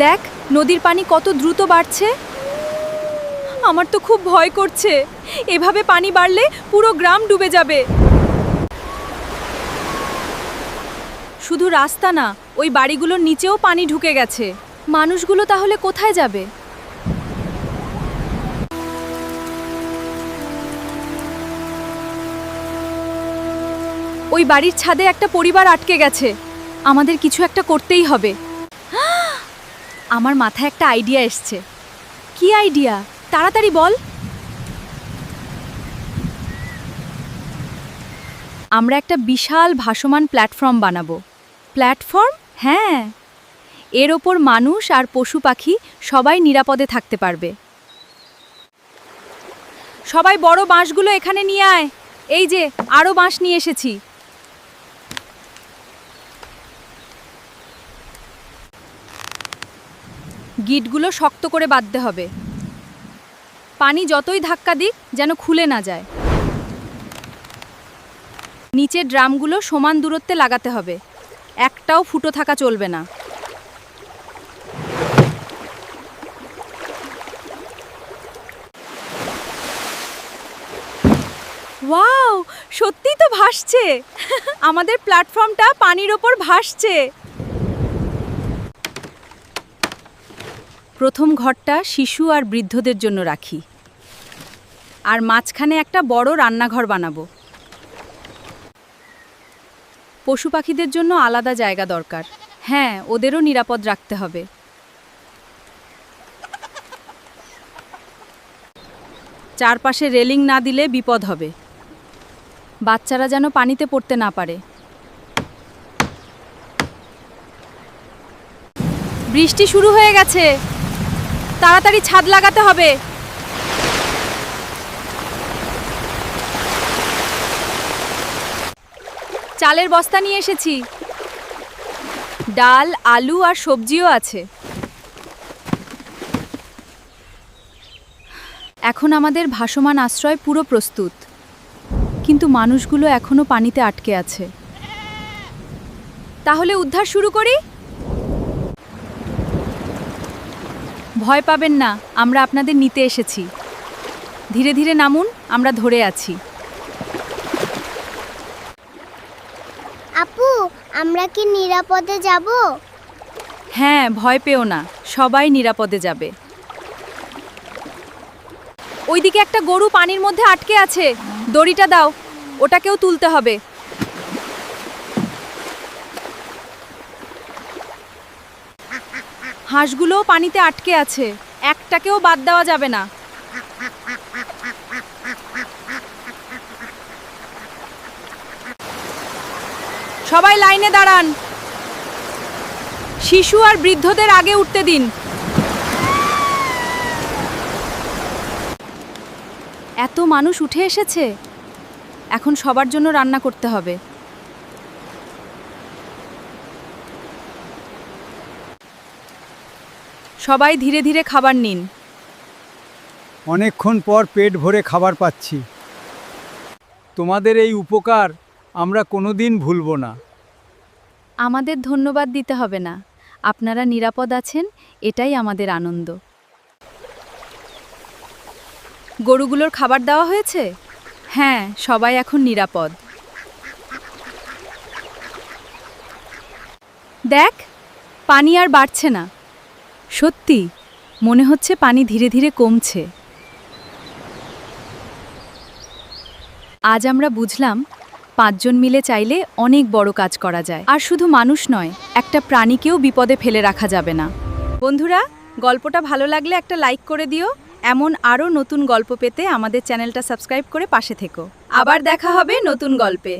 দেখ নদীর পানি কত দ্রুত বাড়ছে। আমার তো খুব ভয় করছে, এভাবে পানি বাড়লে পুরো গ্রাম ডুবে যাবে। শুধু রাস্তা না, ওই বাড়িগুলোর নিচেও পানি ঢুকে গেছে। মানুষগুলো তাহলে কোথায় যাবে? ওই বাড়ির ছাদে একটা পরিবার আটকে গেছে। আমাদের কিছু একটা করতেই হবে। আমার মাথায় একটা আইডিয়া এসছে। কি আইডিয়া? তাড়াতাড়ি বল। আমরা একটা বিশাল ভাসমান প্ল্যাটফর্ম বানাবো। প্ল্যাটফর্ম? হ্যাঁ, এর ওপর মানুষ আর পশু পাখি সবাই নিরাপদে থাকতে পারবে। সবাই বড় বাঁশগুলো এখানে নিয়ে আয়। এই যে আরও বাঁশ নিয়ে এসেছি। গিটগুলো শক্ত করে বাঁধতে হবে। পানি যতই ধাক্কা দিক যেন খুলে না যায়। নিচে ড্রামগুলো সমান দূরত্বে লাগাতে হবে, একটাও ফুটো থাকা চলবে না। ওয়াও, সত্যিই তো ভাসছে। আমাদের প্ল্যাটফর্মটা পানির ওপর ভাসছে। প্রথম ঘরটা শিশু আর বৃদ্ধদের জন্য রাখি, আর মাঝখানে একটা বড় রান্নাঘর বানাবো। পশু পাখিদের জন্য আলাদা জায়গা দরকার। হ্যাঁ, ওদেরও নিরাপদ রাখতে হবে। চারপাশে রেলিং না দিলে বিপদ হবে। বাচ্চারা যেন পানিতে পড়তে না পারে। বৃষ্টি শুরু হয়ে গেছে, তাড়াতাড়ি ছাদ লাগাতে হবে। চালের বস্তা নিয়ে এসেছি। ডাল, আলু আর সবজিও আছে। এখন আমাদের ভাসমান আশ্রয় পুরো প্রস্তুত, কিন্তু মানুষগুলো এখনো পানিতে আটকে আছে। তাহলে উদ্ধার শুরু করি। ভয় পাবেন না, আমরা আপনাদের নিতে এসেছি। ধীরে ধীরে নামুন, আমরা ধরে আছি। আপু, আমরা কি নিরাপদে যাব? হ্যাঁ, ভয় পেও না, সবাই নিরাপদে যাবে। ওইদিকে একটা গরু পানির মধ্যে আটকে আছে। দড়িটা দাও, ওটাকেও তুলতে হবে। হাঁসগুলোও পানিতে আটকে আছে, একটাকেও বাদ দেওয়া যাবে না। সবাই লাইনে দাঁড়ান। শিশু আর বৃদ্ধদের আগে উঠতে দিন। এত মানুষ উঠে এসেছে, এখন সবার জন্য রান্না করতে হবে। সবাই ধীরে ধীরে খাবার নিন। অনেকক্ষণ পর পেট ভরে খাবার পাচ্ছি। তোমাদের এই উপকার আমরা কোনোদিন ভুলব না। আমাদের ধন্যবাদ দিতে হবে না, আপনারা নিরাপদ আছেন, এটাই আমাদের আনন্দ। গরুগুলোর খাবার দেওয়া হয়েছে? হ্যাঁ, সবাই এখন নিরাপদ। দেখ, পানি আর বাড়ছে না। সত্যি, মনে হচ্ছে পানি ধীরে ধীরে কমছে। আজ আমরা বুঝলাম, 5 জন মিলে চাইলে অনেক বড় কাজ করা যায়। আর শুধু মানুষ নয়, একটা প্রাণীকেও বিপদে ফেলে রাখা যাবে না। বন্ধুরা, গল্পটা ভালো লাগলে একটা লাইক করে দিও। এমন আরও নতুন গল্প পেতে আমাদের চ্যানেলটা সাবস্ক্রাইব করে পাশে থেকো। আবার দেখা হবে নতুন গল্পে।